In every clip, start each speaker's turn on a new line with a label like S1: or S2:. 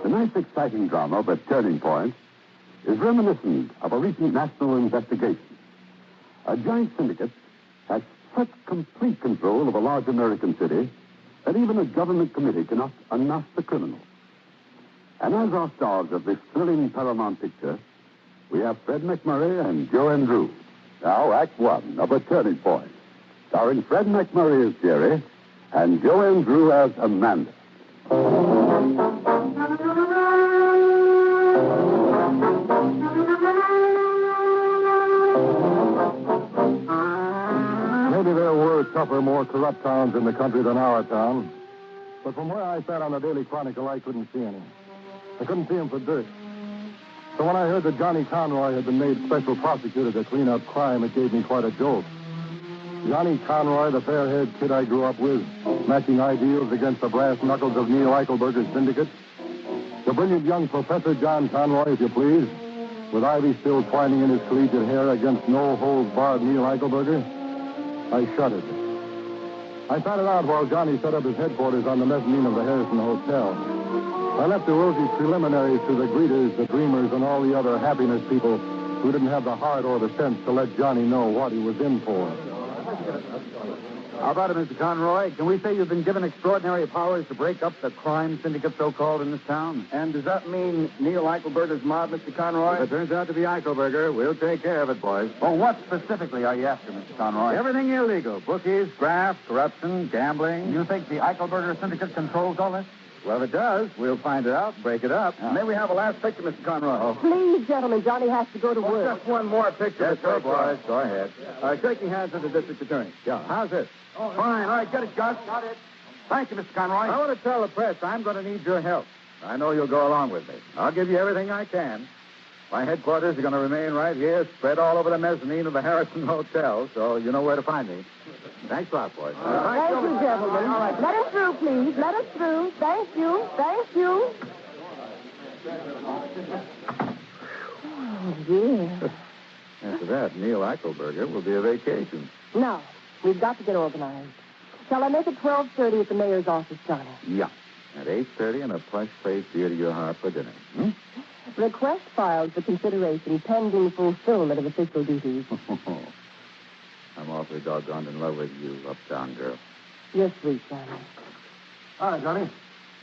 S1: Tonight's exciting drama, but Turning Point, is reminiscent of a recent national investigation. A giant syndicate has such complete control of a large American city that even a government committee cannot unmask the criminal. And as our stars of this thrilling Paramount picture, we have Fred MacMurray and Joanne Drew. Now, Act One of A Turning Point, starring Fred MacMurray as Jerry and Joanne Drew as Amanda.
S2: Maybe there were tougher, more corrupt towns in the country than our town. But from where I sat on the Daily Chronicle, I couldn't see any. I couldn't see him for dirt. So when I heard that Johnny Conroy had been made special prosecutor to clean up crime, it gave me quite a jolt. Johnny Conroy, the fair-haired kid I grew up with, matching ideals against the brass knuckles of Neil Eichelberger's syndicate. The brilliant young Professor John Conroy, if you please, with ivy still twining in his collegiate hair against no-holds-barred Neil Eichelberger. I shuddered. I found it out while Johnny set up his headquarters on the mezzanine of the Harrison Hotel. I left the rosy preliminaries to the greeters, the dreamers, and all the other happiness people who didn't have the heart or the sense to let Johnny know what he was in for.
S3: How about it, Mr. Conroy? Can we say you've been given extraordinary powers to break up the crime syndicate so-called in this town?
S4: And does that mean Neil Eichelberger's mob, Mr. Conroy?
S3: If it turns out to be Eichelberger, we'll take care of it, boys.
S4: Well, what specifically are you after, Mr. Conroy?
S3: Everything illegal. Bookies, graft, corruption, gambling.
S4: You think the Eichelberger syndicate controls all this?
S3: Well, if it does, we'll find it out, break it up.
S4: May we have a last picture, Mr. Conroy?
S5: Please, gentlemen, Johnny has to go to work.
S4: Just one more picture.
S3: Yes, sir, boys. Go ahead.
S4: Shaking hands with the district attorney.
S3: Yeah. How's this?
S4: Fine. All right, get it, Gus. Got it. Thank you, Mr. Conroy.
S3: I want to tell the press I'm going to need your help. I know you'll go along with me. I'll give you everything I can. My headquarters are going to remain right here, spread all over the mezzanine of the Harrison Hotel, so you know where to find me. Thanks a lot, boys.
S5: Thank you, gentlemen. All right. Let us through, please. Let us through. Thank you. Thank you. Oh, dear.
S3: After that, Neil Eichelberger will be a vacation.
S5: No, we've got to get organized. Shall I make it 12:30 at the mayor's office, Johnny?
S3: Yeah. At 8:30 in a plush place dear to your heart for dinner.
S5: Request filed for consideration pending fulfillment of official duties.
S3: I'm awfully doggone in love with you, uptown girl.
S5: You're sweet, Johnny.
S2: Hi, Johnny.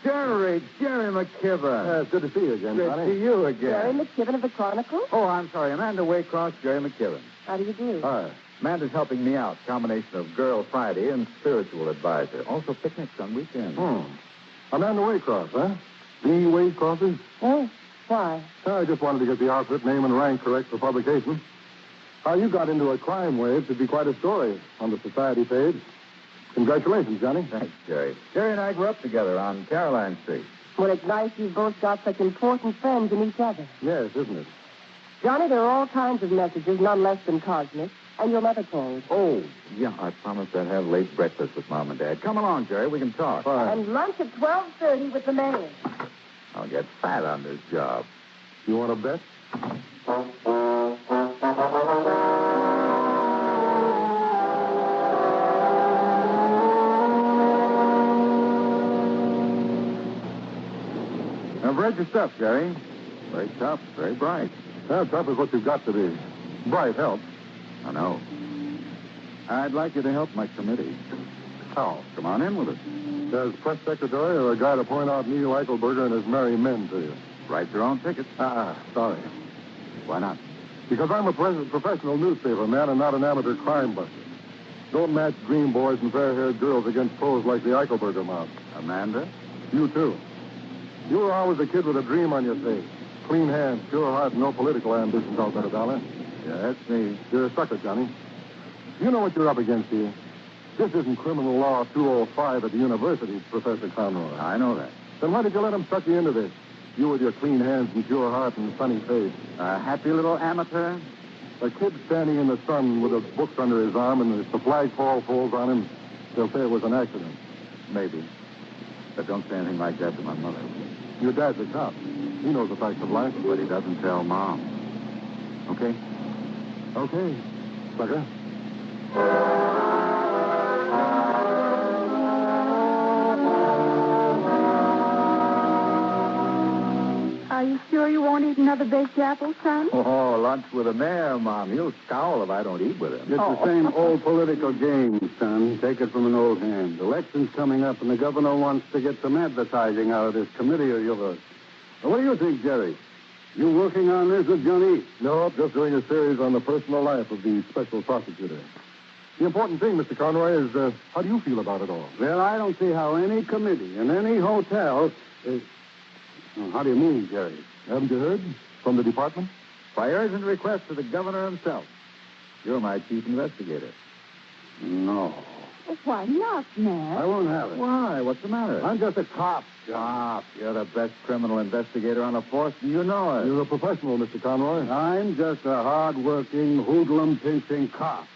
S3: Jerry McKibben.
S2: It's good to see you again,
S3: Good
S2: Johnny.
S3: to see you again.
S5: Jerry McKibben of the Chronicle?
S3: Oh, I'm sorry. Amanda Waycross, Jerry McKibben.
S5: How do you do?
S2: Hi.
S3: Amanda's helping me out. Combination of Girl Friday and spiritual advisor. Also picnics on weekends.
S2: Amanda Waycross, huh? The Waycrosses?
S5: Oh, why?
S2: I just wanted to get the outfit name and rank correct for publication. How you got into a crime wave should be quite a story on the society page. Congratulations, Johnny.
S3: Thanks, Jerry. Jerry and I grew up together on Caroline Street.
S5: Well, it's nice you've both got such important friends in each other.
S2: Yes, isn't it?
S5: Johnny, there are all kinds of messages, none less than cosmic, and you'll never call.
S3: Oh, yeah, I promised I'd have late breakfast with Mom and Dad. Come along, Jerry. We can talk.
S2: Fine.
S5: And lunch at 12:30 with the mayor.
S3: I'll get fat on this job.
S2: You want to bet?
S3: I've read your stuff, Jerry. Very tough, very bright.
S2: Tough is what you've got to be. Bright helps.
S3: I know. I'd like you to help my committee.
S2: How?
S3: Come on in with us.
S2: As press secretary or a guy to point out Neil Eichelberger and his merry men to you?
S3: Write your own tickets.
S2: Sorry.
S3: Why not?
S2: Because I'm a professional newspaper man and not an amateur crime buster. Don't match dream boys and fair-haired girls against foes like the Eichelberger mob.
S3: Amanda?
S2: You, too. You were always a kid with a dream on your face. Clean hands, pure heart, no political ambitions, I'll bet a dollar.
S3: Yeah, that's me.
S2: You're a sucker, Johnny. You know what you're up against here. This isn't criminal law 205 at the university, Professor Conroy.
S3: I know that.
S2: Then why did you let him suck you into this? You with your clean hands and pure heart and sunny face.
S3: A happy little amateur?
S2: A kid standing in the sun with a book under his arm, and if the flagpole falls on him, they'll say it was an accident.
S3: Maybe. But don't say anything like that to my mother.
S2: Your dad's a cop. He knows the facts of life.
S3: But he doesn't tell Mom. Okay?
S2: Okay, sucker.
S6: Are you sure you won't eat another baked apple, son?
S3: Oh, lunch with the mayor, Mom. He'll scowl if I don't eat with him.
S1: It's the same old political game, son. Take it from an old hand. Election's coming up, and the governor wants to get some advertising out of this committee of yours. Well, what do you think, Jerry? You working on this with Johnny?
S2: No, just doing a series on the personal life of the special prosecutor. The important thing, Mr. Conroy, is how do you feel about it all?
S1: Well, I don't see how any committee in any hotel is... How do you mean, Jerry?
S2: Haven't you heard from the department?
S3: By urgent request to the governor himself. You're my chief investigator.
S1: No.
S6: Well, why not, Matt?
S1: I won't have it.
S3: Why? What's the matter?
S1: I'm just a cop.
S3: Cop. You're the best criminal investigator on the force, and you know it.
S2: You're a professional, Mr. Conroy.
S1: I'm just a hard-working, hoodlum-pinching cop.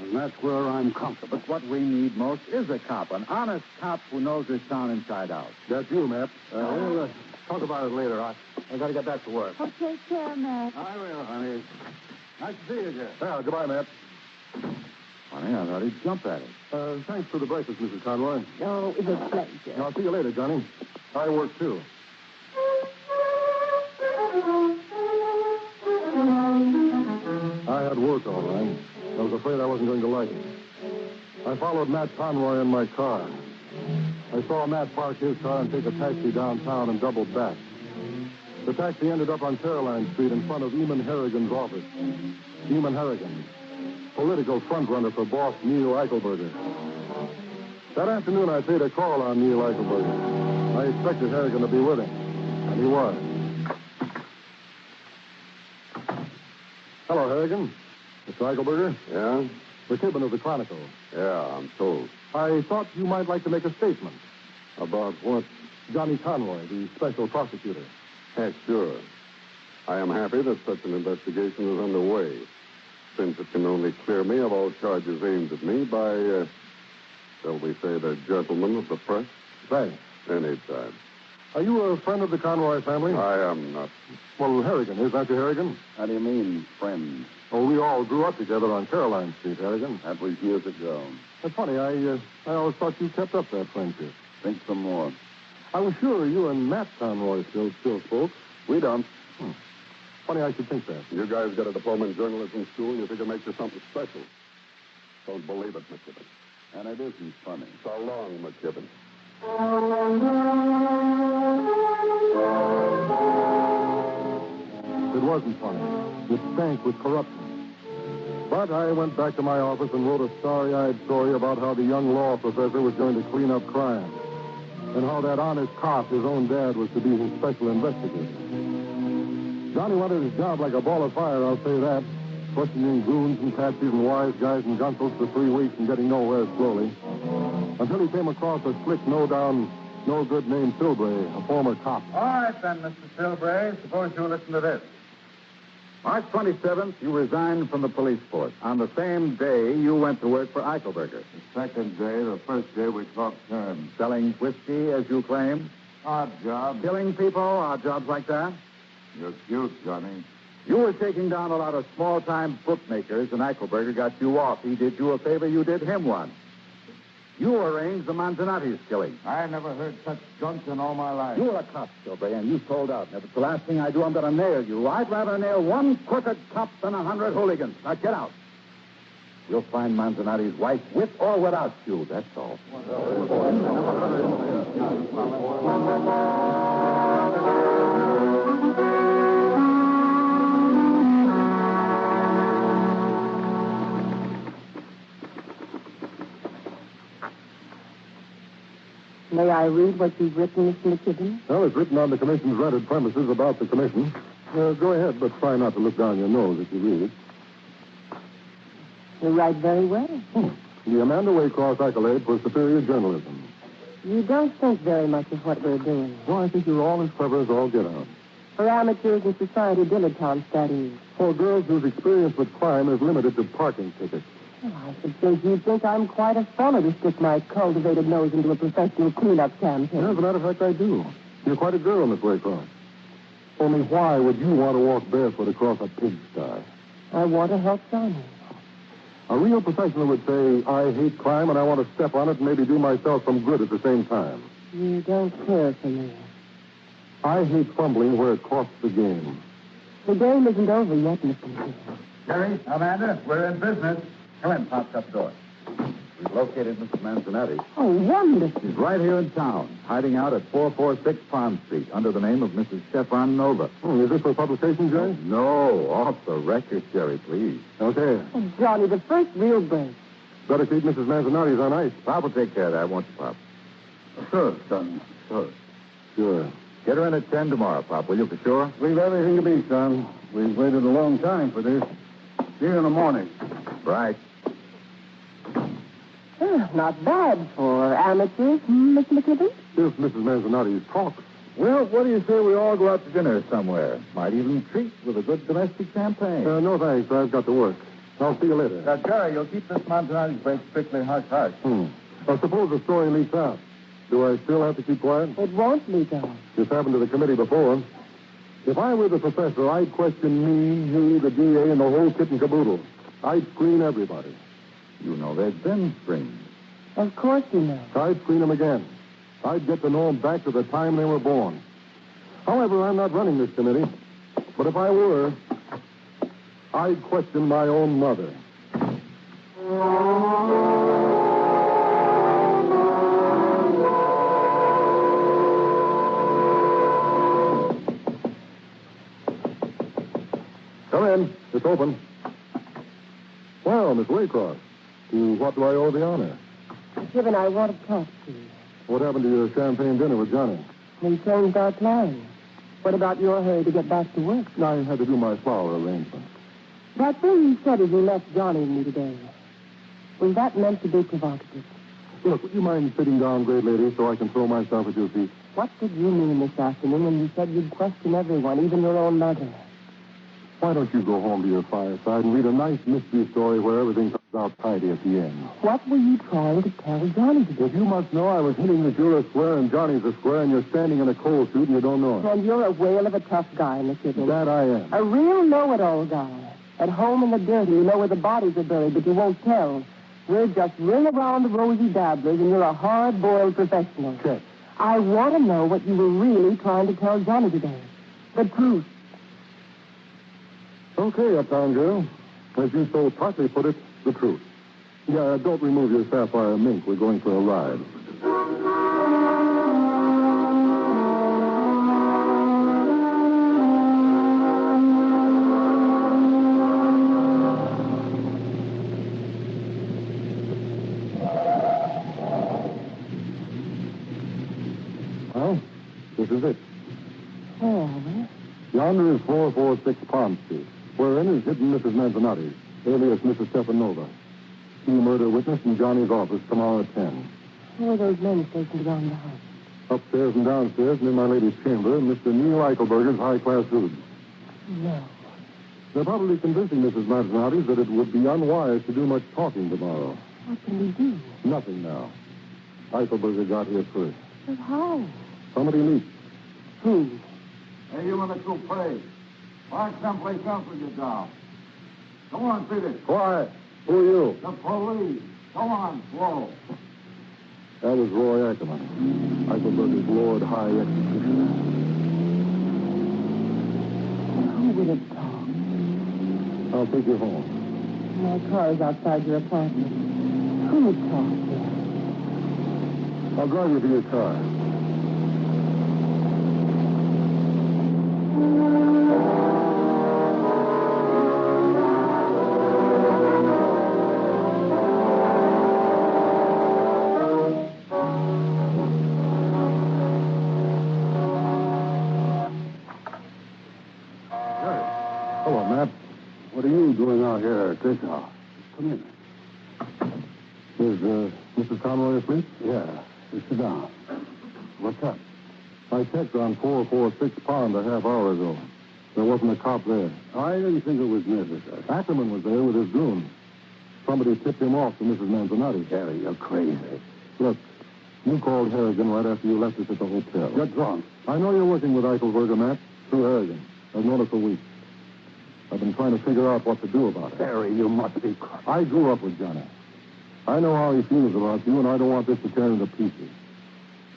S1: And that's where I'm comfortable.
S3: But what we need most is a cop, an honest cop who knows this town inside out.
S2: That's you, Matt. We'll talk about it later. I got to get back to work.
S6: Oh, take care, Matt.
S1: I will, honey. Nice to see you again.
S2: Yeah, goodbye, Matt.
S3: Funny, I thought he'd jump at it.
S2: Thanks for the breakfast, Mrs. Conroy.
S6: Oh, it was a pleasure.
S2: I'll see you later, Johnny. I work, too. I had work, all right. I was afraid I wasn't going to like it. I followed Matt Conroy in my car. I saw Matt park his car and take a taxi downtown and double back. The taxi ended up on Caroline Street in front of Eamon Harrigan's office. Eamon Harrigan, political frontrunner for boss Neil Eichelberger. That afternoon, I paid a call on Neil Eichelberger. I expected Harrigan to be with him, and he was. Hello, Harrigan. Mr. Eichelberger?
S1: Yeah?
S2: The Kidman of the Chronicle.
S1: Yeah, I'm told.
S2: I thought you might like to make a statement.
S1: About what?
S2: Johnny Conroy, the special prosecutor.
S1: Yeah, sure. I am happy that such an investigation is underway, since it can only clear me of all charges aimed at me by, shall we say, the gentlemen of the press?
S2: Thanks.
S1: Anytime.
S2: Are you a friend of the Conroy family?
S1: I am not.
S2: Well, Harrigan, is that you, Harrigan?
S1: How do you mean, friend?
S2: Oh, we all grew up together on Caroline Street, Harrigan.
S1: That was years ago.
S2: That's funny. I always thought you kept up that friendship.
S1: Think some more.
S2: I was sure you and Matt Conroy still spoke.
S1: We don't.
S2: Funny I should think that.
S1: You guys got a diploma in journalism school, you figure it makes you something special. Don't believe it, McKibben. And it isn't funny. So long, McKibben.
S2: It wasn't funny. It stank with corruption. But I went back to my office and wrote a starry-eyed story about how the young law professor was going to clean up crime, and how that honest cop, his own dad, was to be his special investigator. Johnny wanted his job like a ball of fire, I'll say that. Questioning goons and patsies and wise guys and gunsels for 3 weeks and getting nowhere slowly. Until he came across a slick, no-down, no-good named Silbray, a former cop.
S3: All right, then, Mr. Silbray. Suppose you listen to this. March 27th, you resigned from the police force. On the same day, you went to work for Eichelberger.
S1: The second day, the first day we talked terms.
S3: Selling whiskey, as you claim.
S1: Odd job.
S3: Killing people, odd jobs like that.
S1: You're cute, Johnny.
S3: You were taking down a lot of small-time bookmakers, and Eichelberger got you off. He did you a favor, you did him one. You arranged the Manzanati's killing.
S1: I never heard such junk in all my life.
S3: You were a cop, Silbray, and you sold out. And if it's the last thing I do, I'm going to nail you. I'd rather nail one crooked cop than 100 hooligans. Now, get out. You'll find Manzanati's wife with or without you, that's all.
S5: May I read what you've written, Mr. McKibben?
S2: Well, it's written on the commission's rented premises about the commission. Go ahead, but try not to look down your nose if you read it.
S5: You write very well.
S2: The Amanda Waycross accolade for superior journalism.
S5: You don't think very much of what we're doing.
S2: Well, I think you're all as clever as all get out.
S5: For amateurs and society dilettantes, that is.
S2: For girls whose experience with crime is limited to parking tickets.
S5: Well, I suppose you think I'm quite a fellow to stick my cultivated nose into a professional cleanup campaign.
S2: As a matter of fact, I do. You're quite a girl, Miss Waycross. Only why would you want to walk barefoot across a pigsty?
S5: I want to help Johnny.
S2: A real professional would say, I hate crime and I want to step on it and maybe do myself some good at the same time.
S5: You don't care for me.
S2: I hate fumbling where it costs the game.
S5: The game isn't over yet, Mr. McKinney.
S3: Jerry, Amanda, we're in business. Come in, Pop, shut the door. We've located Mr. Manzanetти.
S5: Oh, wonderful.
S3: He's right here in town, hiding out at 446 Pond Street under the name of Mrs. Stefan Nova.
S2: Oh, is this for publication, Jerry?
S3: No, off the record, Jerry, please.
S2: Okay.
S5: Oh, Johnny, the first real break.
S2: Better keep Mrs. Manzanetti's on ice.
S3: Pop will take care of that, won't you, Pop?
S1: Sure, son. Sure.
S2: Sure.
S3: Get her in at 10 tomorrow, Pop, will you, for sure?
S1: Leave everything to me, son. We've waited a long time for this. See you in the morning.
S3: Right.
S5: Not bad for amateurs, Mr. McKinney.
S2: If Mrs. Manzanetti talks.
S3: Well, what do you say we all go out to dinner somewhere? Might even treat with a good domestic champagne.
S2: No, thanks. I've got to work. I'll see you later.
S3: Now, Jerry, you'll keep this Manzanetti's break strictly hush-hush.
S2: Well, suppose the story leaks out. Do I still have to keep quiet?
S5: It won't leak out.
S2: This happened to the committee before. If I were the professor, I'd question me, you, the DA, and the whole kit and caboodle. I'd screen everybody.
S3: You know they've been screened.
S5: Of course you know.
S2: I'd screen them again. I'd get to know them back to the time they were born. However, I'm not running this committee. But if I were, I'd question my own mother. Come in. It's open. Well, Miss Waycross, to what do I owe the honor?
S5: Kip and I want to talk to you.
S2: What happened to your champagne dinner with Johnny?
S5: We changed our plans. What about your hurry to get back to work?
S2: I had to do my flower arrangement.
S5: That thing you said as you left Johnny and me today, was that meant to be provocative?
S2: Look, would you mind sitting down, great lady, so I can throw myself at your feet?
S5: What did you mean this afternoon when you said you'd question everyone, even your own mother?
S2: Why don't you go home to your fireside and read a nice mystery story where everything comes out tidy at the end?
S5: What were you trying to tell Johnny today?
S2: If you must know, I was hinting that you're a square and Johnny's a square, and you're standing in a coal suit and you don't know it.
S5: And you're a whale of a tough guy, Mr. Dillon.
S2: That I am.
S5: A real know-it-all guy. At home in the dirty, you know where the bodies are buried, but you won't tell. We're just ring around the rosy dabblers, and you're a hard-boiled professional.
S2: Check.
S5: I want to know what you were really trying to tell Johnny today. The truth.
S2: Okay, Uptown Girl. As you so partly put it, the truth. Yeah, don't remove your sapphire mink. We're going for a ride. Well, this is it.
S5: Oh,
S2: Yonder is 446 Pond Street, wherein is hidden Mrs. Manzanetti, alias Mrs. Stepanova. Key murder witness in Johnny's office tomorrow at 10.
S5: who are those men stationed around the house?
S2: Upstairs and downstairs and in my lady's chamber, Mr. Neil Eichelberger's high-class rooms.
S5: No.
S2: They're probably convincing Mrs. Manzanetti that it would be unwise to do much talking tomorrow.
S5: What can we do?
S2: Nothing now. Eichelberger got here first.
S5: But how?
S2: Somebody leaked.
S5: Who?
S1: Hey, you in the coupe. Park someplace else with your job. Come on, Peter.
S2: Quiet. Who are you?
S1: The police. Come on, slow.
S2: That was Roy Ackerman, Eichelberger's Lord High Executioner.
S5: Who will it talk?
S2: I'll take you home.
S5: My car is outside your apartment. Who would talk here?
S2: I'll drive you to your car. Hello, Matt.
S1: What are you doing out here at this house? Come in.
S2: Is Mrs. Conroy asleep?
S1: Yeah, just sit down. What's up?
S2: I checked on 446 Pond a half hour ago. There wasn't a cop there.
S1: I didn't think it was necessary.
S2: Ackerman was there with his goon. Somebody tipped him off to Mrs. Manzanetti.
S1: Harry, you're crazy.
S2: Look, you called Harrigan right after you left us at the hotel.
S1: You're drunk.
S2: I know you're working with Eichelberger, Matt, through Harrigan. I've known it for weeks. I've been trying to figure out what to do about it.
S1: Harry, you must be crazy.
S2: I grew up with Johnny. I know how he feels about you, and I don't want this to tear into pieces.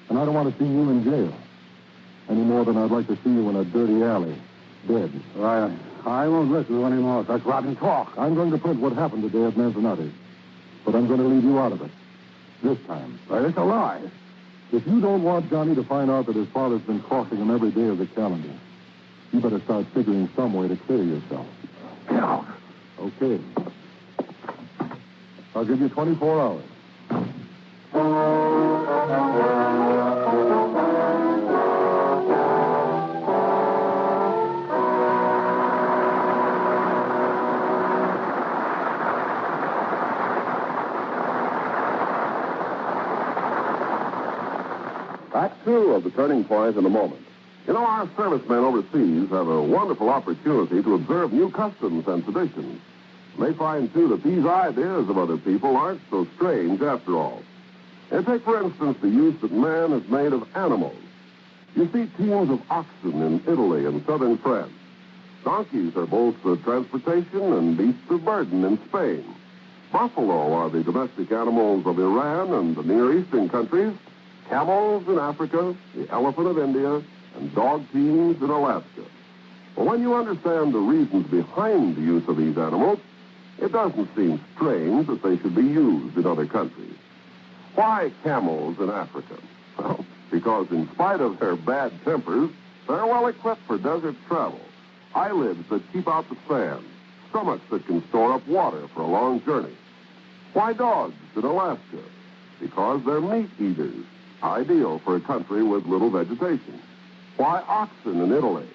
S2: And I don't want to see you in jail. Any more than I'd like to see you in a dirty alley, dead.
S1: I won't listen to any more of such rotten talk.
S2: I'm going to print what happened today at Manzanati's. But I'm going to leave you out of it. This time.
S1: It's a lie.
S2: If you don't want Johnny to find out that his father's been crossing him every day of the calendar, you better start figuring some way to clear yourself.
S1: Get out.
S2: Okay. I'll give you 24 hours.
S1: Act 2 of The Turning Point in a moment. You know, our servicemen overseas have a wonderful opportunity to observe new customs and traditions. And they find, too, that these ideas of other people aren't so strange after all. And take, for instance, the use that man has made of animals. You see teams of oxen in Italy and southern France. Donkeys are both the transportation and beasts of burden in Spain. Buffalo are the domestic animals of Iran and the Near Eastern countries. Camels in Africa, the elephant of India, and dog teams in Alaska. Well, when you understand the reasons behind the use of these animals, it doesn't seem strange that they should be used in other countries. Why camels in Africa? Well, because in spite of their bad tempers, they're well equipped for desert travel. Eyelids that keep out the sand, stomachs that can store up water for a long journey. Why dogs in Alaska? Because they're meat eaters, ideal for a country with little vegetation. Why oxen in Italy?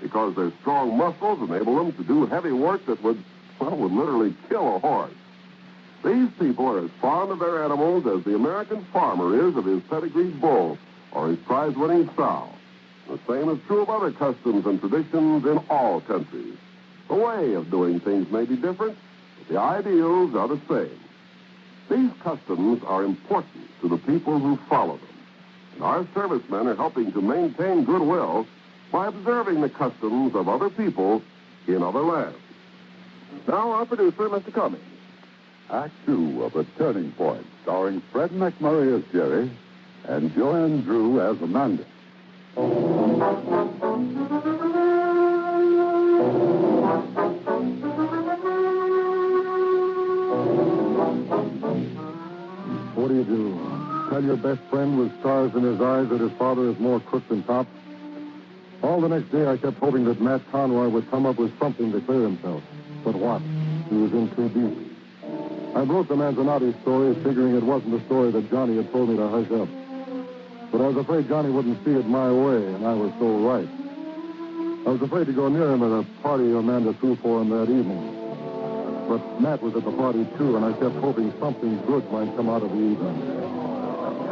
S1: Because their strong muscles enable them to do heavy work that would literally kill a horse. These people are as fond of their animals as the American farmer is of his pedigreed bull or his prize-winning sow. The same is true of other customs and traditions in all countries. The way of doing things may be different, but the ideals are the same. These customs are important to the people who follow them. And our servicemen are helping to maintain goodwill by observing the customs of other people in other lands. Now, our producer, Mr. Cummings.
S7: Act 2 of The Turning Point, starring Fred McMurray as Jerry and Joanne Drew as Amanda.
S2: What do you do? Tell your best friend with stars in his eyes that his father is more crook than top? All the next day, I kept hoping that Matt Conroy would come up with something to clear himself. But what? He was in too deep. I broke the Manzanati story, figuring it wasn't the story that Johnny had told me to hush up. But I was afraid Johnny wouldn't see it my way, and I was so right. I was afraid to go near him at a party Amanda threw for him that evening. But Matt was at the party, too, and I kept hoping something good might come out of the evening.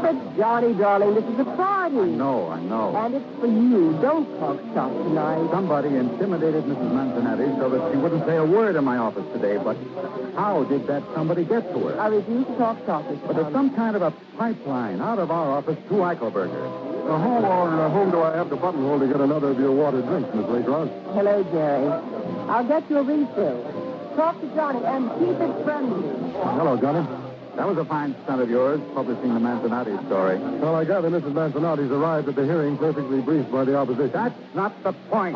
S5: But, Johnny, darling, this is a party.
S3: I know.
S5: And it's for you. Don't talk shop tonight.
S3: Somebody intimidated Mrs. Manzanetti so that she wouldn't say a word in my office today, but how did that somebody get to her?
S5: I refuse to talk shop this
S3: But there's some kind of a pipeline out of our office to Eichelberger.
S2: Whom do I have to buttonhole to get another of your water drinks, Miss Waycross?
S5: Hello, Jerry. I'll get you a refill. Talk to Johnny and keep it friendly.
S2: Hello, Johnny.
S3: That was a fine stunt of yours, publishing the Manzanati story.
S2: Well, I gather Mrs. Manzanati's arrived at the hearing perfectly briefed by the opposition.
S3: That's not the point.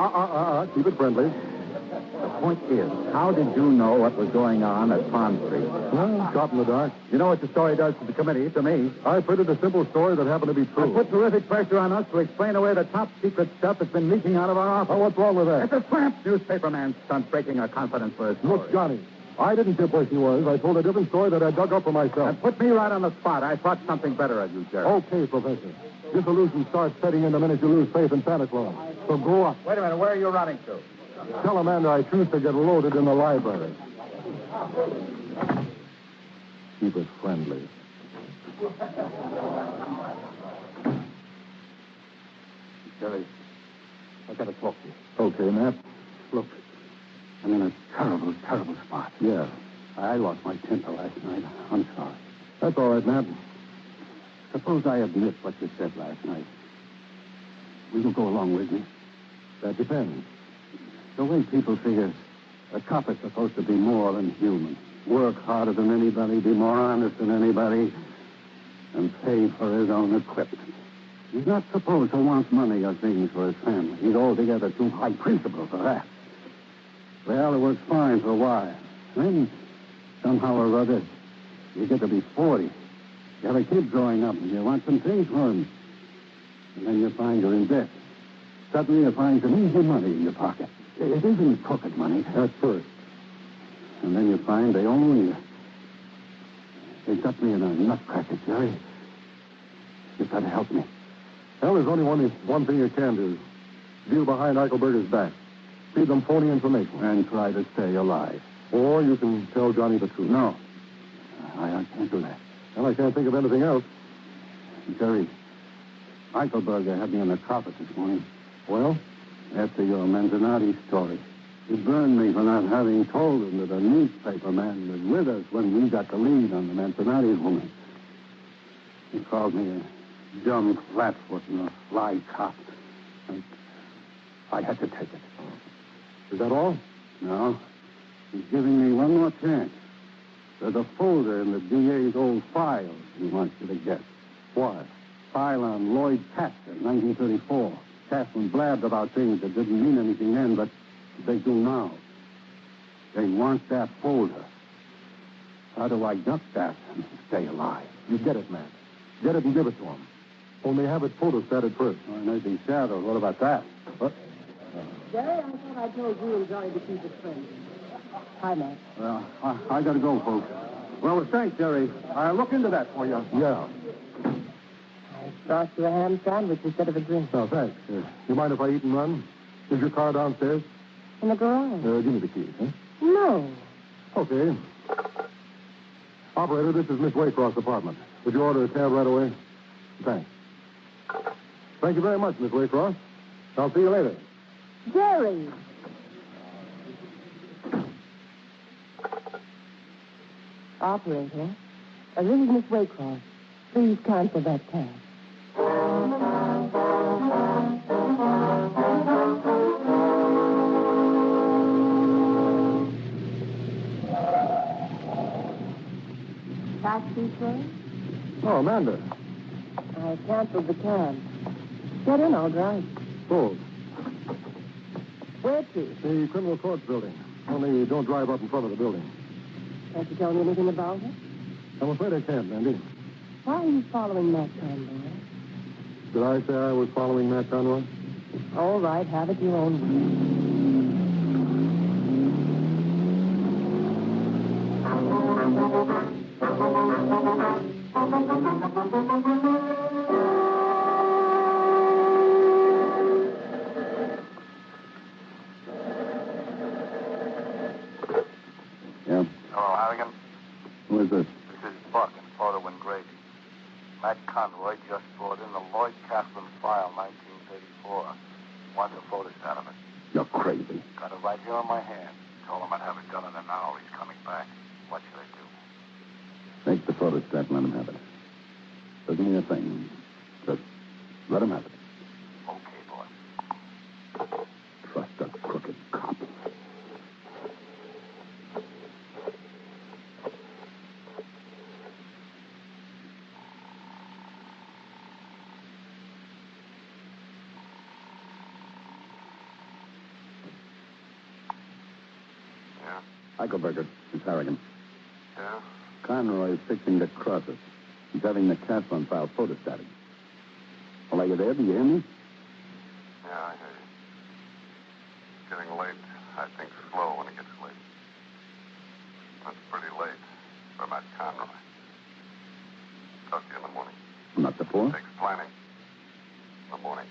S2: Keep it friendly.
S3: The point is, how did you know what was going on at Pond Street?
S2: Well, shot in the dark.
S3: You know what the story does to the committee, to me.
S2: I printed a simple story that happened to be true.
S3: I put terrific pressure on us to explain away the top secret stuff that's been leaking out of our office.
S2: Oh, what's wrong with that?
S3: It's a swamp newspaperman stunt breaking our confidence for a story.
S2: Look, Johnny, I didn't tip where she was. I told a different story that I dug up for myself.
S3: That put me right on the spot. I thought something better of you, Jerry.
S2: Okay, Professor. Disillusion starts setting in the minute you lose faith in Santa Claus. So grow up.
S3: Wait a minute. Where are you running to?
S2: Tell Amanda I choose to get loaded in the library. Keep it friendly.
S7: Jerry, I got to talk to you.
S2: Okay, Matt.
S7: Look, I'm in a terrible, terrible spot.
S2: Yeah.
S7: I lost my temper last night. I'm sorry.
S2: That's all right, Matt.
S7: Suppose I admit what you said last night. Will you go along with me?
S2: That depends.
S7: The way people figure, a cop is supposed to be more than human. Work harder than anybody, be more honest than anybody, and pay for his own equipment.
S8: He's not supposed to want money or things for his family. He's altogether too high principled for that. Well, it was fine for a while. Then, somehow or other, you get to be 40. You have a kid growing up, and you want some things for him. And then you find you're in debt. Suddenly you find some easy money in your pocket. It isn't pocket money. At first. And then you find they own you. They got me in a nutcracker, Jerry. You've got to help me.
S2: Well, there's only one thing you can do. Deal behind Eichelberger's back. Feed them phony information.
S8: And try to stay alive.
S2: Or you can tell Johnny the truth.
S8: No. I can't do that.
S2: Well, I can't think of anything else.
S8: Jerry, Eichelberger had me on the carpet this morning.
S2: Well?
S8: After your Manzanati story. He burned me for not having told him that a newspaper man was with us when we got the lead on the Manzanati woman. He called me a dumb flatfoot and a fly cop. And I had to take it.
S2: Is that all?
S8: No. He's giving me one more chance. There's a folder in the DA's old files he wants you to get.
S2: Why?
S8: File on Lloyd Castor, 1934. Castle blabbed about things that didn't mean anything then, but they do now. They want that folder. How do I get that and stay alive?
S2: You get it, man. Get it and give it to him. Only have it photostated first.
S8: Oh, and there's the shadow. What about that? What?
S5: Jerry, I thought I told you and Johnny to keep it friendly. Hi, Matt.
S8: Well, I got to go, folks.
S2: Well, thanks, Jerry. I'll look into that for you. Yeah.
S5: I brought you a ham sandwich instead of a drink.
S2: Oh, thanks. You mind if I eat and run? Is your car downstairs?
S5: In the garage.
S2: Give me the keys, huh?
S5: No.
S2: Okay. Operator, this is Miss Waycroft's apartment. Would you order a cab right away? Thanks. Thank you very much, Miss Waycroft. I'll see you later.
S5: Jerry. Operator, this is Miss Waycroft. Please cancel that cab. Taxi, sir?
S2: Oh, Amanda.
S5: I canceled the cab. Get in, all right.
S2: Sold.
S5: Where to?
S2: The criminal court building. Only don't drive up in front of the building.
S5: Can't you tell me anything about it?
S2: I'm afraid I can't, Mandy.
S5: Why are you following Matt Conroy?
S2: Did I say I was following Matt Conroy?
S5: All right, have it your own
S8: Yeah?
S3: Hello, Harrigan.
S8: Who is this?
S3: This is Buck in photo engraving. Matt Conroy just brought in the Lloyd Kaplan file, 1934. Wants a photostat of it.
S8: You're crazy.
S3: Got it right here on my hand. Told him I'd have it done in an hour. He's coming back. What should I do?
S8: Make the photostat and let him have it. Doesn't mean a thing. Just let him have it.
S3: Okay, boy.
S8: Trust a crooked cop. Eichelberger, it's Harrigan.
S3: Yeah?
S8: Conroy is fixing to cross us. He's having the Kaplan file photostated. Well, are you there? Do you hear me?
S3: Yeah, I hear you. Getting late. I think slow when it gets late. That's pretty late for Matt Conroy. Talk to you in the morning.
S8: Not before?
S3: Takes planning. In the morning.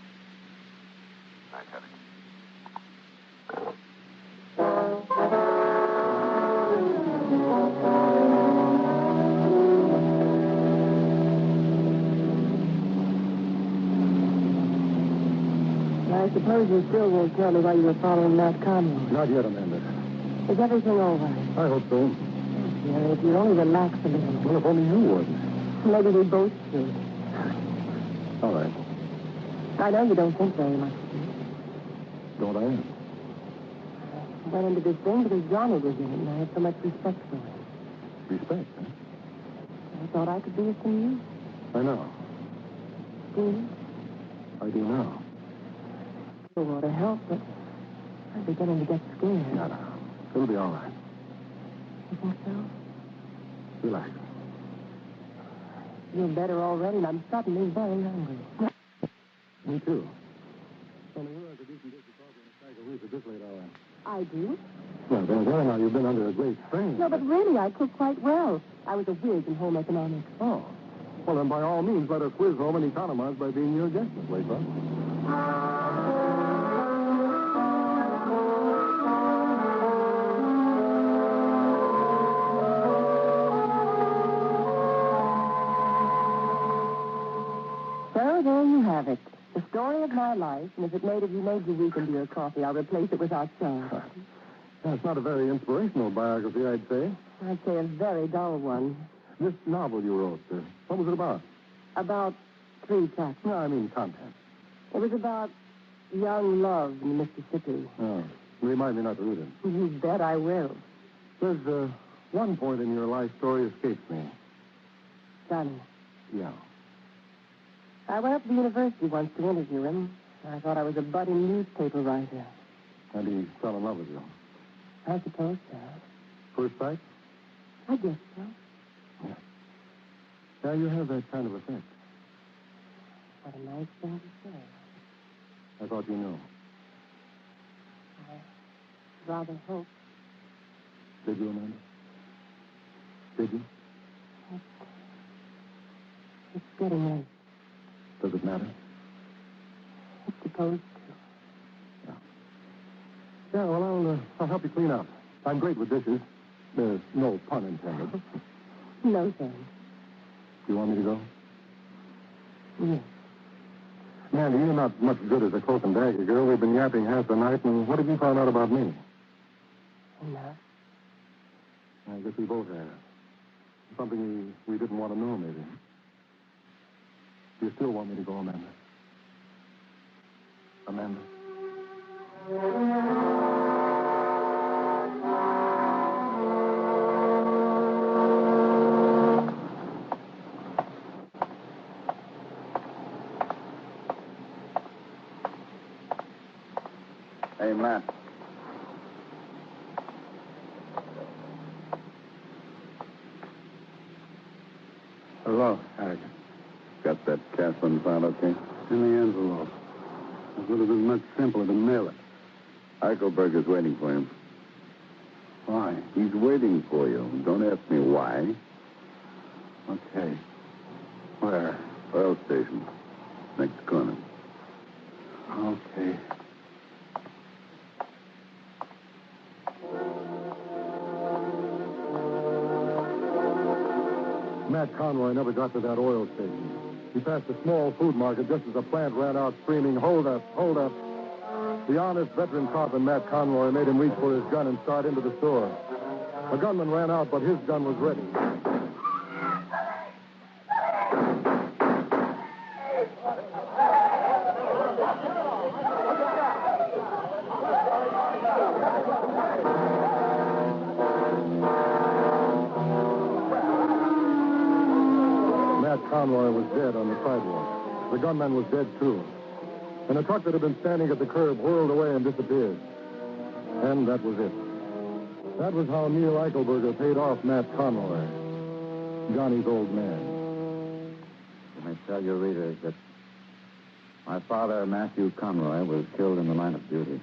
S3: Night, Harry.
S5: I suppose you still won't tell me why you were following Matt Conroy.
S2: Not yet, Amanda.
S5: Is everything all right?
S2: I hope so.
S5: Jerry, if you'd only relax a little.
S2: Well, if only you would.
S5: Maybe we both should.
S2: All right.
S5: I know you don't think very much.
S2: Don't I?
S5: I went into this thing because Johnny was in it, and I had so much respect for him.
S2: Respect, huh?
S5: I thought I could be of some use.
S2: I know.
S5: See?
S2: How do you know?
S5: You ought to help, but I'm beginning to get scared.
S2: No. It'll be all right.
S5: You think so?
S2: Relax.
S5: You're better already, and I'm suddenly very hungry.
S2: Me too. Only who has a decent dish of coffee and a stack of wheat at this late hour?
S5: I do.
S2: Well, there now. You've been under a great strain.
S5: No, but really, I cook quite well. I was a whiz in home economics.
S2: Oh. Well, then by all means, let us whiz home and economize by being your guest this late, huh?
S5: So there you have it. The story of my life, and if it made you weak into your coffee, I'll replace it with hot chocolate.
S2: That's not a very inspirational biography, I'd say.
S5: I'd say a very dull one.
S2: This novel you wrote, what was it about?
S5: About 3 chapters.
S2: No, I mean content.
S5: It was about young love in Mississippi.
S2: Oh, remind me not to read it.
S5: You bet I will.
S2: There's one point in your life story escapes me.
S5: Sonny.
S2: Yeah.
S5: I went up to the university once to interview him. I thought I was a budding newspaper writer.
S2: And he fell in love with you.
S5: I suppose so.
S2: First sight?
S5: I guess so.
S2: Yeah, you have that kind of effect.
S5: What a nice thing to say.
S2: I thought you knew.
S5: I rather hope.
S2: Did you, Amanda? Did you?
S5: It's getting late.
S2: Does it matter?
S5: It's supposed to.
S2: Yeah, well, I'll help you clean up. I'm great with dishes. There's no pun intended.
S5: No, thanks.
S2: Do you want me to go?
S5: Yes.
S2: Mandy, you're not much good as a cloak and dagger girl. We've been yapping half the night, and what have you found out about me?
S5: Enough.
S2: I guess we both have. Something we didn't want to know, maybe. Do you still want me to go, Amanda? Amanda?
S3: Hey, Matt.
S7: Hello, Harry. Got that Catherine found okay?
S8: In the envelope. It would have been much simpler to mail it.
S7: Eichelberger's waiting for him.
S8: Why?
S7: He's waiting for you. Don't ask me why.
S8: Okay. Where?
S7: Oil station. Next corner.
S8: Okay.
S2: Matt Conroy never got to that oil station. He passed a small food market just as the plant ran out screaming, "Hold up, hold up." The honest veteran copman, Matt Conroy, made him reach for his gun and start into the store. The gunman ran out, but his gun was ready. Matt Conroy was dead on the sidewalk. The gunman was dead, too. And the truck that had been standing at the curb whirled away and disappeared. And that was it. That was how Neil Eichelberger paid off Matt Conroy, Johnny's old man.
S3: Let me tell your readers that my father, Matthew Conroy, was killed in the line of duty.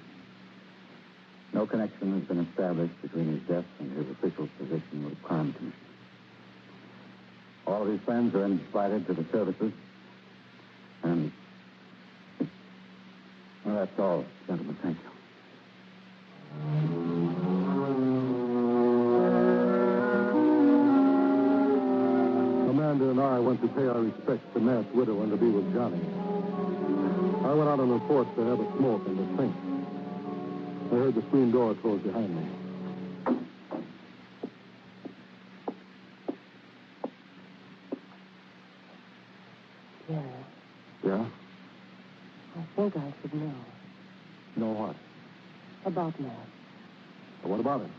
S3: No connection has been established between his death and his official position with the Crime Commission. All of his friends are invited to the services. And, well, that's all, gentlemen. Thank you.
S2: Amanda and I went to pay our respects to Matt's widow and to be with Johnny. I went out on the porch to have a smoke and to think. I heard the screen door close behind me.
S5: Yeah.
S2: Yeah?
S5: I think I should know.
S2: Know what?
S5: About Matt.
S2: Well, what about it?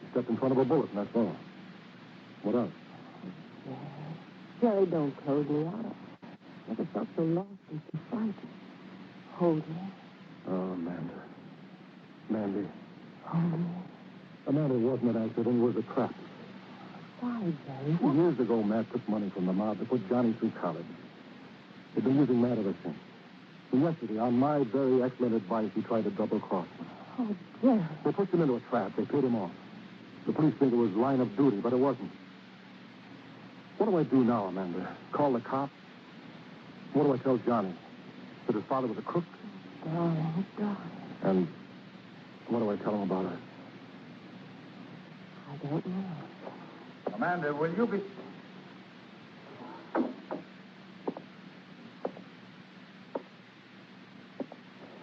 S2: He stepped in front of a bullet, and that's all. What else?
S5: Yeah. Jerry, don't close me out. Never felt so lost and so frightened. Hold me.
S2: Oh, Amanda. Mandy.
S5: Hold me.
S2: Amanda, it wasn't an accident. It was a trap.
S5: Why, Jerry?
S2: Years ago, Matt took money from the mob to put Johnny through college. They've been using Matt ever since. And yesterday, on my very excellent advice, he tried to double-cross me.
S5: Oh, Jerry.
S2: They pushed him into a trap. They paid him off. The police think it was line of duty, but it wasn't. What do I do now, Amanda? Call the cops? What do I tell Johnny? That his father was a crook?
S5: Darling, darling.
S2: And what do I tell him about her?
S5: I don't know.
S3: Amanda, will you be...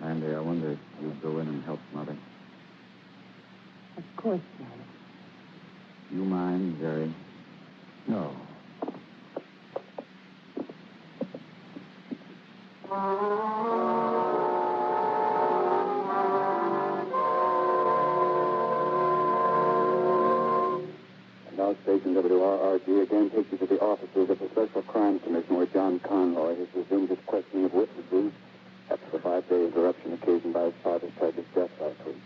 S3: Mandy, I wonder if you'd go in and help Mother.
S5: Of course, Johnny.
S3: You mind, Jerry?
S2: No.
S1: Now, Station WRRG again takes you to the offices of the Special Crimes Commissioner, John Conroy, has resumed his questioning of witnesses after the 5-day interruption occasioned by his father's tragic death last week.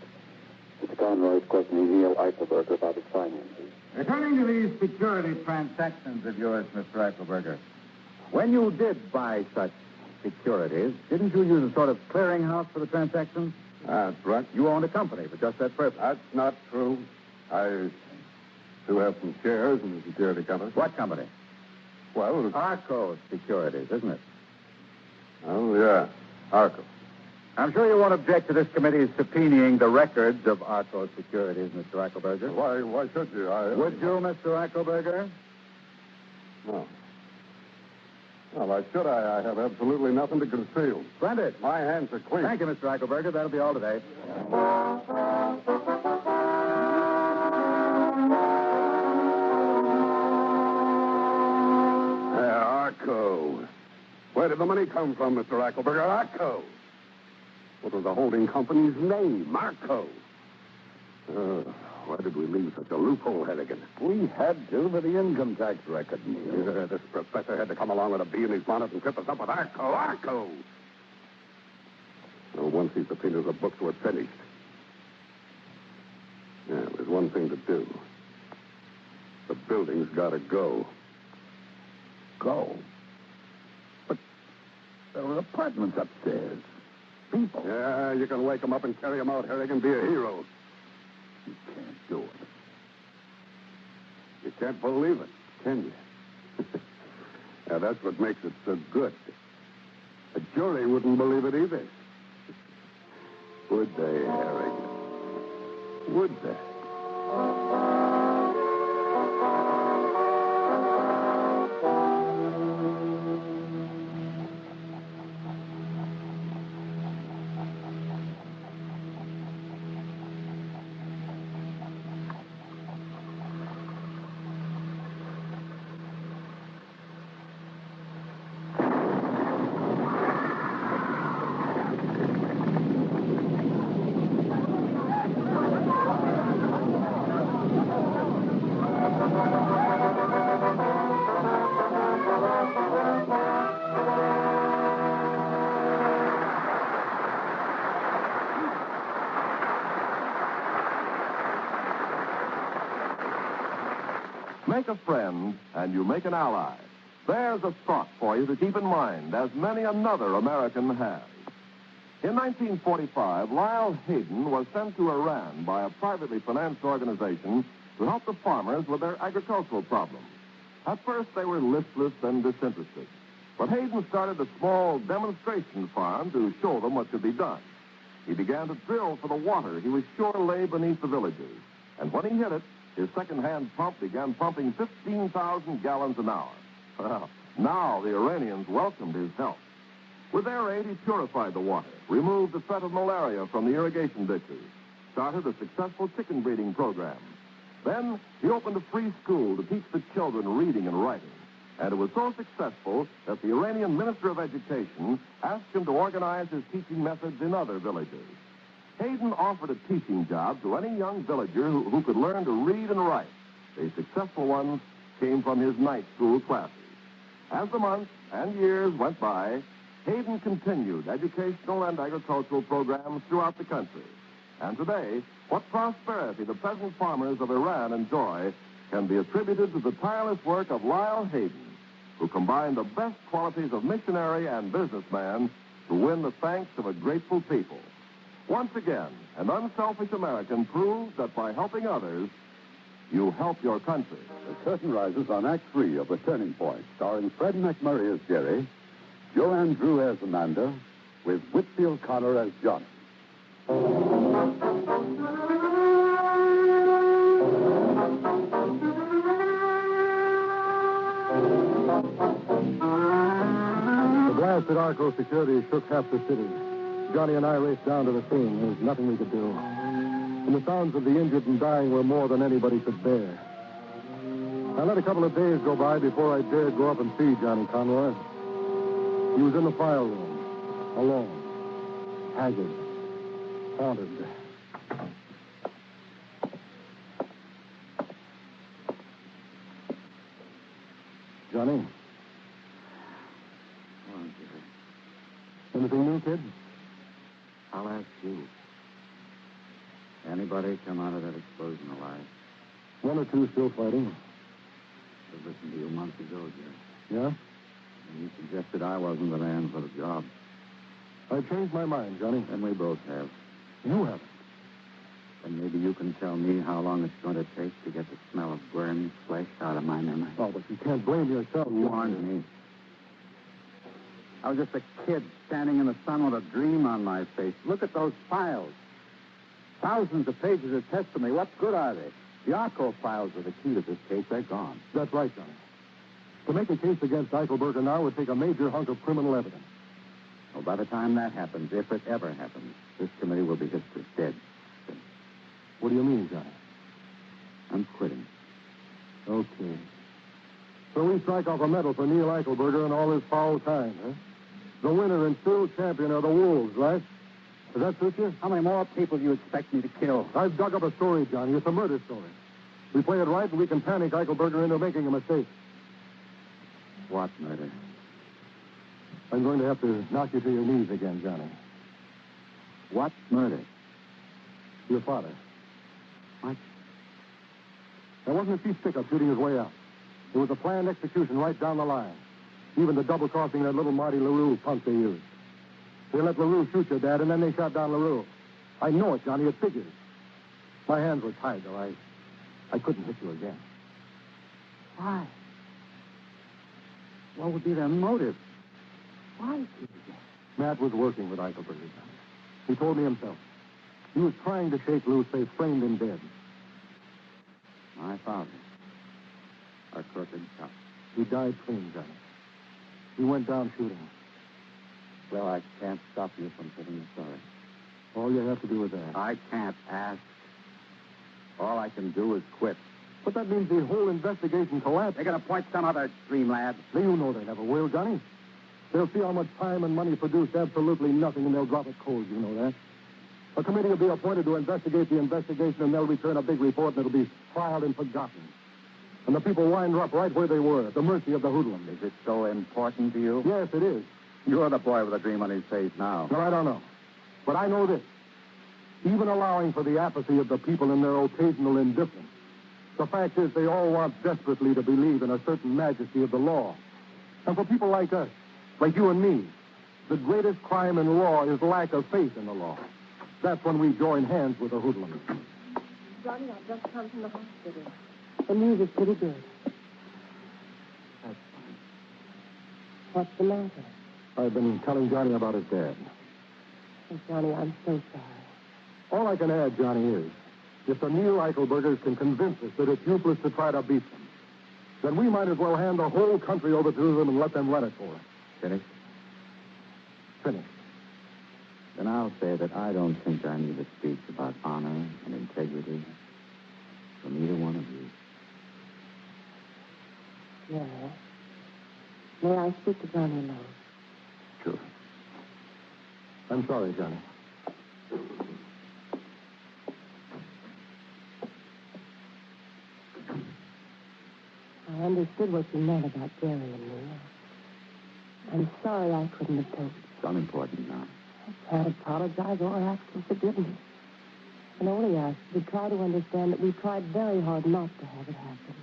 S1: Mr. Conroy is questioning Neil Eichelberger about his finances.
S3: Returning to these security transactions of yours, Mr. Eichelberger, when you did buy such securities, didn't you use a sort of clearinghouse for the transactions?
S7: That's right.
S3: You owned a company for just that purpose.
S7: That's not true. I do have some shares in the security company.
S3: What company?
S7: Well,
S3: Arco Securities, isn't it?
S7: oh, yeah, Arco.
S3: I'm sure you won't object to this committee's subpoenaing the records of Arco Securities, Mr. Eichelberger.
S7: Why should you?
S3: Would you, Mr. Eichelberger?
S7: No. Well, why should I? I have absolutely nothing to conceal.
S3: Splendid.
S7: My hands are clean.
S3: Thank you, Mr. Eichelberger. That'll be all today.
S7: Arco. Where did the money come from, Mr. Eichelberger? Arco. What was the holding company's name? Arco. Why did we leave such a loophole, Hennigan?
S1: We had to for the income tax record, Neil.
S7: This professor had to come along with a bee in his bonnet and trip us up with Arco. Arco. Well, once he subpoenaed the books were finished. Yeah, there's one thing to do. The building's got to go.
S1: Go. But there are apartments upstairs. People.
S7: Yeah, you can wake them up and carry them out, Harrigan. Be a hero.
S1: You can't do it.
S7: You can't believe it, can you? Now, that's what makes it so good. A jury wouldn't believe it either. Would they, Harrigan? Would they?
S9: Make a friend, and you make an ally. There's a thought for you to keep in mind, as many another American has. In 1945, Lyle Hayden was sent to Iran by a privately financed organization to help the farmers with their agricultural problems. At first, they were listless and disinterested. But Hayden started a small demonstration farm to show them what could be done. He began to drill for the water he was sure lay beneath the villages. And when he hit it, his second-hand pump began pumping 15,000 gallons an hour. Well, now the Iranians welcomed his help. With their aid, he purified the water, removed the threat of malaria from the irrigation ditches, started a successful chicken breeding program. Then he opened a free school to teach the children reading and writing. And it was so successful that the Iranian Minister of Education asked him to organize his teaching methods in other villages. Hayden offered a teaching job to any young villager who could learn to read and write. The successful ones came from his night school classes. As the months and years went by, Hayden continued educational and agricultural programs throughout the country. And today, what prosperity the peasant farmers of Iran enjoy can be attributed to the tireless work of Lyle Hayden, who combined the best qualities of missionary and businessman to win the thanks of a grateful people. Once again, an unselfish American proves that by helping others, you help your country.
S1: The curtain rises on Act 3 of The Turning Point, starring Fred McMurray as Jerry, Joanne Drew as Amanda, with Whitfield Connor as Johnny.
S2: The blast at Arco Security shook half the city. Johnny and I raced down to the scene. There was nothing we could do. And the sounds of the injured and dying were more than anybody could bear. I let a couple of days go by before I dared go up and see Johnny Conroy. He was in the file room, alone, haggard, haunted. Johnny?
S8: Oh, dear.
S2: Anything new, kid?
S8: I'll ask you. Anybody come out of that explosion alive?
S2: One or two still fighting.
S8: I listened to you months ago, Jerry.
S2: Yeah?
S8: And you suggested I wasn't the man for the job.
S2: I changed my mind, Johnny.
S8: And we both have.
S2: You haven't.
S8: And maybe you can tell me how long it's going to take to get the smell of burning flesh out of my memory.
S2: Oh, but you can't blame yourself.
S8: You warned me. I was just a kid standing in the sun with a dream on my face. Look at those files. Thousands of pages of testimony. What good are they? The Arco files are the key to this case. They're gone.
S2: That's right, Johnny. To make a case against Eichelberger now would take a major hunk of criminal evidence.
S8: Well, by the time that happens, if it ever happens, this committee will be history. Dead.
S2: What do you mean, Johnny?
S8: I'm quitting.
S2: Okay. So we strike off a medal for Neil Eichelberger and all his foul time, huh? The winner and still champion are the Wolves, right? Does that suit you?
S8: How many more people do you expect me to kill?
S2: I've dug up a story, Johnny. It's a murder story. We play it right, and we can panic Eichelberger into making a mistake.
S8: What murder?
S2: I'm going to have to knock you to your knees again, Johnny.
S8: What murder?
S2: Your father.
S8: What?
S2: There wasn't a cheap stick-up shooting his way out. It was a planned execution right down the line. Even the double-crossing that little Marty LaRue punk they used. They let LaRue shoot your dad, and then they shot down LaRue. I know it, Johnny. It figures. My hands were tied, though. I couldn't hit you again.
S8: Why? What would be their motive? Why?
S2: Matt was working with Eichelberger, Johnny. He told me himself. He was trying to shake loose. They framed him dead.
S8: My father. A crooked cop.
S2: He died clean, Johnny. He went down shooting.
S8: Well, I can't stop you from telling the story.
S2: All you have to do is ask.
S8: I can't ask. All I can do is quit.
S2: But that means the whole investigation collapsed.
S8: They're going to point some other dream lad.
S2: You know they never will, Johnny. They'll see how much time and money produced absolutely nothing, and they'll drop it cold. You know that. A committee will be appointed to investigate the investigation, and they'll return a big report, and it'll be filed and forgotten. And the people wind up right where they were, at the mercy of the hoodlums.
S8: Is it so important to you?
S2: Yes, it is.
S8: You're the boy with a dream on his face now.
S2: No, I don't know. But I know this. Even allowing for the apathy of the people and their occasional indifference, the fact is they all want desperately to believe in a certain majesty of the law. And for people like us, like you and me, the greatest crime in law is lack of faith in the law. That's when we join hands with the hoodlums.
S5: Johnny, I've just come from the hospital. The news is pretty good.
S8: That's fine.
S5: What's the matter?
S2: I've been telling Johnny about his dad.
S5: Oh, Johnny, I'm so sorry.
S2: All I can add, Johnny, is if the Neil Eichelbergers can convince us that it's useless to try to beat them, then we might as well hand the whole country over to them and let them run it for us.
S8: Finished?
S2: Finished.
S8: Then I'll say that I don't think I need a speech about honor and integrity from either one of you.
S5: Yeah. May I speak to Johnny alone?
S2: Sure. I'm sorry, Johnny.
S5: I understood what you meant about Jerry and me. I'm sorry I couldn't have told you.
S3: It's unimportant now.
S5: I can't apologize or ask for forgiveness. I can only ask you to try to understand that we tried very hard not to have it happen.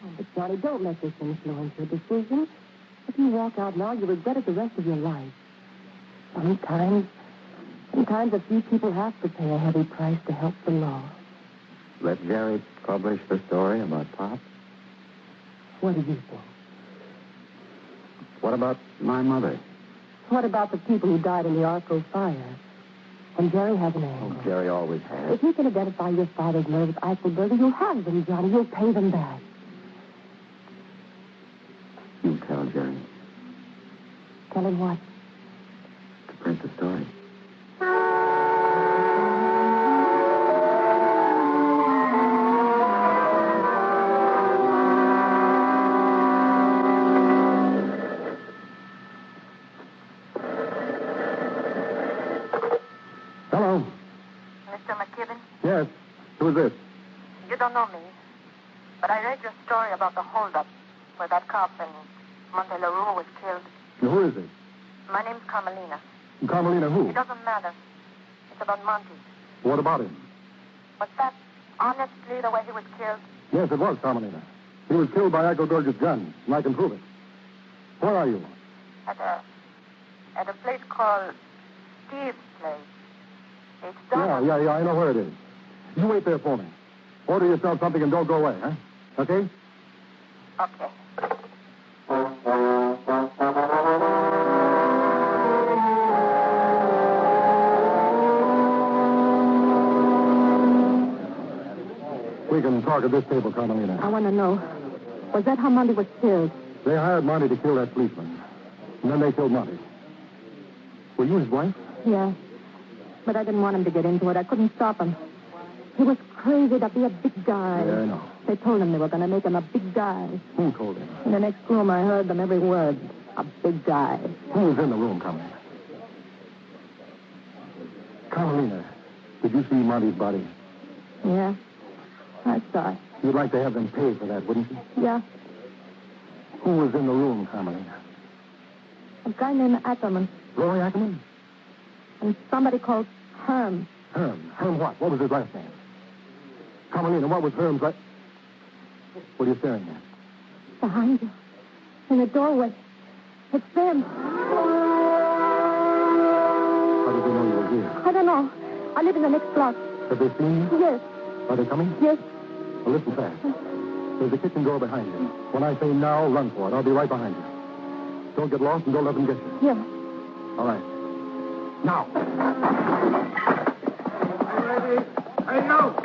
S5: Oh, but Johnny, don't let this influence your decision. If you walk out now, you'll regret it the rest of your life. Sometimes a few people have to pay a heavy price to help the law.
S3: Let Jerry publish the story about Pop?
S5: What do you think?
S3: What about my mother?
S5: What about the people who died in the Arco fire? And Jerry has an angle.
S3: Oh, Jerry always has.
S5: If you can identify your father's nerves, Eichelberger, you'll have them, Johnny. You'll pay them back.
S3: You tell Jerry.
S5: Tell him what?
S3: To print the story.
S2: Hello.
S10: Mr. McKibben,
S2: Yes. Who is this?
S10: you don't know me, but I read your story about the holdup where that cop in Monte LaRue was killed.
S2: Who is it?
S10: My name's Carmelina.
S2: Carmelina who?
S10: It doesn't matter. It's about Monty.
S2: What about him?
S10: Was that honestly the way he was killed?
S2: Yes, it was Carmelina. He was killed by Eichelberger's gun, and I can prove it. Where are you?
S10: At a place called Steve's Place. It's done.
S2: Yeah, I know where it is. You wait there for me. Order yourself something and don't go away, huh? Okay?
S10: Okay.
S2: We can talk at this table, Carmelina.
S5: I want to know, was that how Monty was killed?
S2: They hired Monty to kill that policeman. And then they killed Monty. Were you his wife?
S5: Yeah. But I didn't want him to get into it. I couldn't stop him. He was crazy to be a big guy.
S2: Yeah, I know.
S5: They told him they were going to make him a big guy.
S2: Who told him?
S5: In the next room, I heard them every word. A big guy.
S2: Who was in the room, Carmelina? Carmelina, did you see Monty's body?
S5: Yeah. I saw it.
S2: You'd like to have them pay for that, wouldn't you?
S5: Yeah.
S2: Who was in the room, Carmelina?
S5: A guy named Ackerman.
S2: Roy Ackerman?
S5: And somebody called Herm.
S2: Herm. Herm what? What was his last name? Carmelina, what was Herm's last... What are you staring at?
S5: Behind you. In the doorway. It's them.
S2: How did they know you were here?
S5: I don't know. I live in the next block.
S2: Have they seen you?
S5: Yes.
S2: Are they coming?
S5: Yes.
S2: Well, listen fast. There's a kitchen door behind you. When I say now, run for it. I'll be right behind you. Don't get lost and don't let them get you.
S5: Yeah.
S2: All right. Now.
S4: Ready? Hey, no!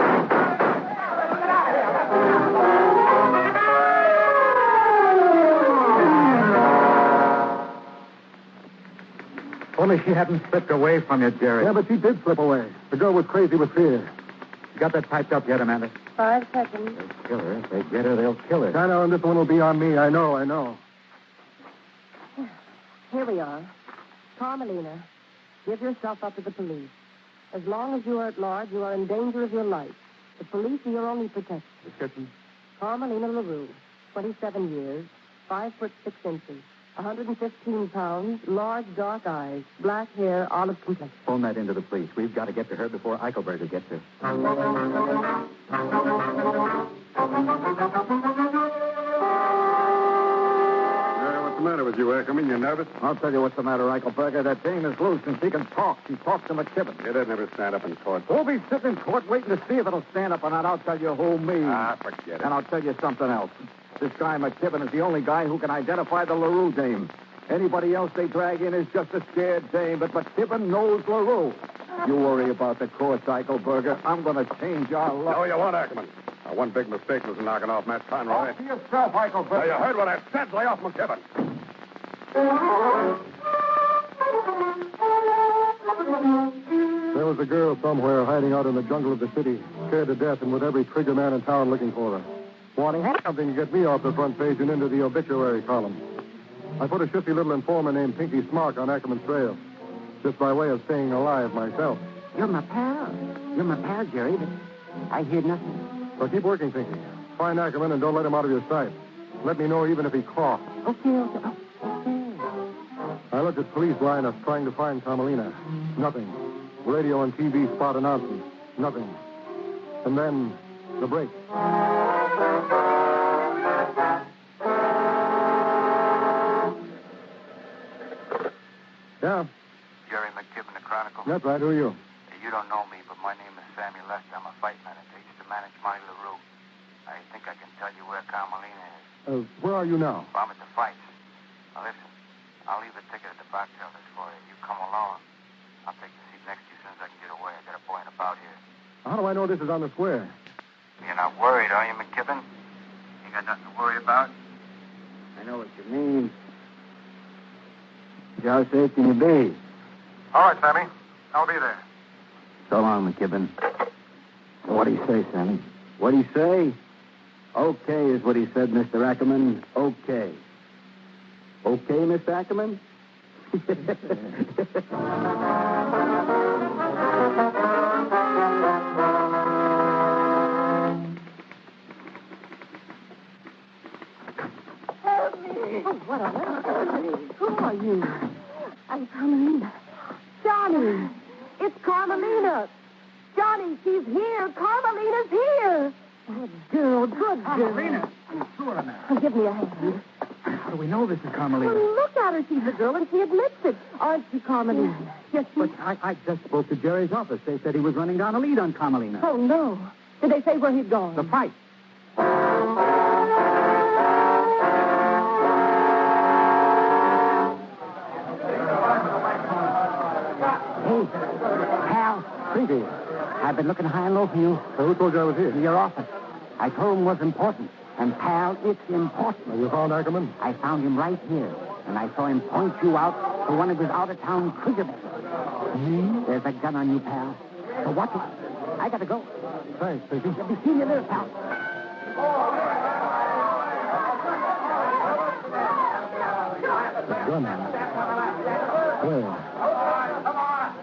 S3: Only she hadn't slipped away from you, Jerry.
S2: Yeah, but she did slip away. The girl was crazy with fear.
S3: You got that typed up yet, Amanda?
S5: 5 seconds.
S3: They'll kill her. If they get her, they'll kill her.
S2: I know, and this one will be on me. I know.
S5: Here we are. Carmelina, give yourself up to the police. As long as you are at large, you are in danger of your life. The police are your only protection.
S2: Description?
S5: Carmelina LaRue, 27 years, 5 foot 6 inches, 115 pounds, large dark eyes, black hair, olive complexion.
S3: Phone that into the police. We've got to get to her before Eichelberger gets her.
S7: What's the matter with you, Ackerman? You nervous?
S3: I'll tell you what's the matter, Eichelberger. That dame is loose and she can talk. She talks to McKibben.
S7: It'd never stand up in court.
S3: We'll be sitting in court waiting to see if it'll stand up or not. I'll tell you who, me.
S7: Forget it.
S3: And I'll tell you something else. This guy McKibben is the only guy who can identify the LaRue dame. Anybody else they drag in is just a scared dame, but McKibben knows LaRue. You worry about the courts, Eichelberger. I'm going to change our luck.
S7: No, you won't, Ackerman. One big mistake was knocking off Matt Conroy.
S3: Talk to yourself, Eichelberger.
S7: Now, you heard what I said. Lay off McKibben.
S2: There was a girl somewhere hiding out in the jungle of the city, scared to death and with every trigger man in town looking for her. Wanting something to get me off the front page and into the obituary column. I put a shifty little informer named Pinky Smark on Ackerman's trail, just by way of staying alive myself.
S8: You're my pal. You're my pal, Jerry, but I hear nothing.
S2: So keep working, Pinky. Find Ackerman and don't let him out of your sight. Let me know even if he coughs.
S8: Okay.
S2: looked at police lineups trying to find Carmelina. Nothing. Radio and TV spot announcements. Nothing. And then, the break. Yeah?
S11: Jerry McKibben, the Chronicle.
S2: That's right. Who are you?
S11: You don't know me, but my name is Samuel Lester. I'm a fight manager. I used to manage Monty LaRue. I think I can tell you where Carmelina is.
S2: Where are you now?
S11: I'm at the fights. Now, listen. I'll leave the ticket at the box office for you. You come along. I'll take the seat next to you as soon as I can get away. I got a boy in about here.
S2: How do I know this is on the square?
S11: You're not worried, are you, McKibben? You got nothing to worry about?
S3: I know what you mean. How safe can you be?
S11: All right, Sammy. I'll be there.
S3: So long, McKibben. What'd he say, Sammy? What'd he say? Okay is what he said, Mr. Ackerman. Okay. Okay, Mr. Ackerman?
S6: Help me.
S5: Oh, what on earth? Who are you?
S6: I'm Carmelina.
S5: Johnny. It's Carmelina. Johnny, she's here. Carmelina's here. Good girl, good girl.
S4: Carmelina. Sure, now.
S5: Give me a hand.
S4: How do we know this is Carmelina?
S5: Well, look at her. She's a girl, and she admits it. Aren't you, Carmelina? Yes,
S4: But I just spoke to Jerry's office. They said he was running down a lead on Carmelina.
S5: Oh, no. Did they say where he'd gone?
S4: The fight.
S8: Hey, pal. Creepy. I've been looking high and low for you.
S2: Who told you I was here?
S8: In your office. I told him it was important. And, pal, it's important.
S2: Have you found Ackerman?
S8: I found him right here. And I saw him point you out to one of his out-of-town cricketers. There's a gun on you, pal. So watch it. I gotta go.
S2: Thanks, Picky.
S8: You'll be seeing you later, pal.
S2: Gun. Where?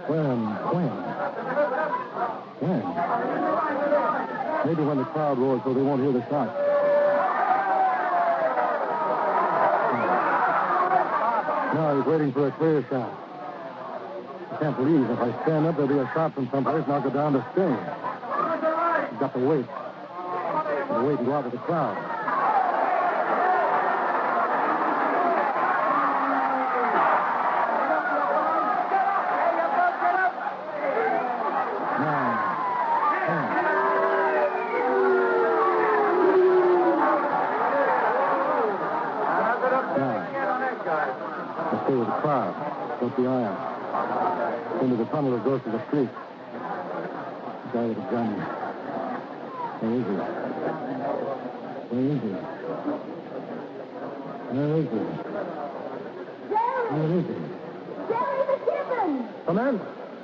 S2: When? Maybe when the crowd roars so they won't hear the shot. No, he's waiting for a clear shot. I can't believe if I stand up, there'll be a shot from someplace and I'll go down to stay. He's got to wait. He'll wait and go out with the crowd. Let's stay with the crowd. Go the aisle. Into the tunnel that goes to the street. The guy with a gun. Where is he? Where is he? Where is he?
S6: Jerry!
S2: Where is he?
S6: Jerry McKibben!
S2: Come in.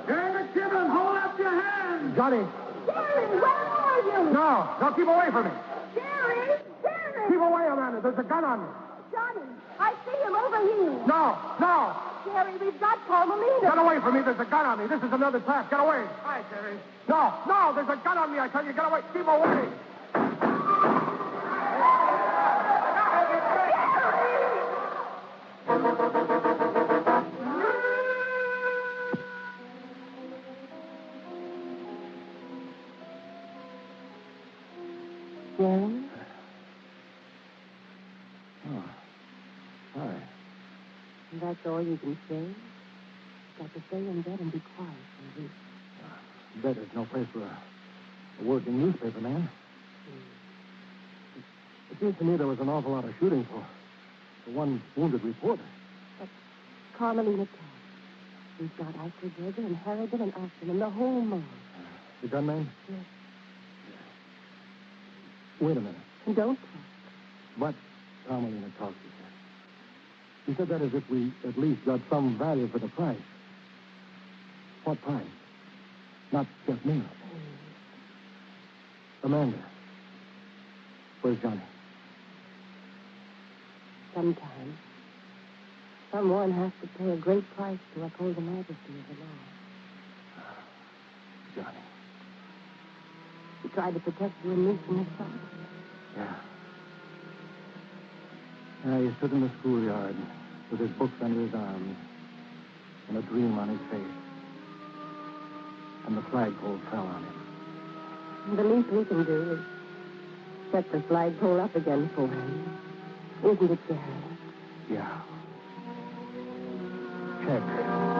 S4: Jerry McKibben, hold up your hands.
S2: Johnny.
S6: Jerry, where are you?
S2: No, keep away from me.
S6: Jerry! Jerry!
S2: Keep away, Amanda. There's a gun on me.
S6: Johnny, I see him over here.
S2: No.
S6: Jerry, we've got Carmelina.
S2: Get away from me. There's a gun on me. This is another trap. Get away.
S4: Hi, Jerry.
S2: No, there's a gun on me. I tell you, get away. Keep away.
S5: Jerry?
S2: Oh. Hi.
S5: That's all you can say? Got to stay in bed and be quiet for a week.
S2: Bed is no place for a working newspaper man. It seems to me there was an awful lot of shooting for one wounded reporter.
S5: But Carmelina tells. We've got Eichelberger and Harrigan and Austin and the whole mob.
S2: The gunman?
S5: Yes.
S2: Wait a minute.
S5: And don't talk.
S2: But Carmelina talks, he said. He said that as if we at least got some value for the price. What price? Not just me. Amanda. Where's Johnny?
S5: Sometimes, someone has to pay a great price to uphold the majesty of the law.
S2: Johnny.
S5: He tried to protect you and me from himself.
S2: Yeah. He stood in the schoolyard with his books under his arms, and a dream on his face. And the flagpole fell on him.
S5: The least we can do is set the flagpole up again for him. Isn't it, Jerry?
S2: Yeah. Check.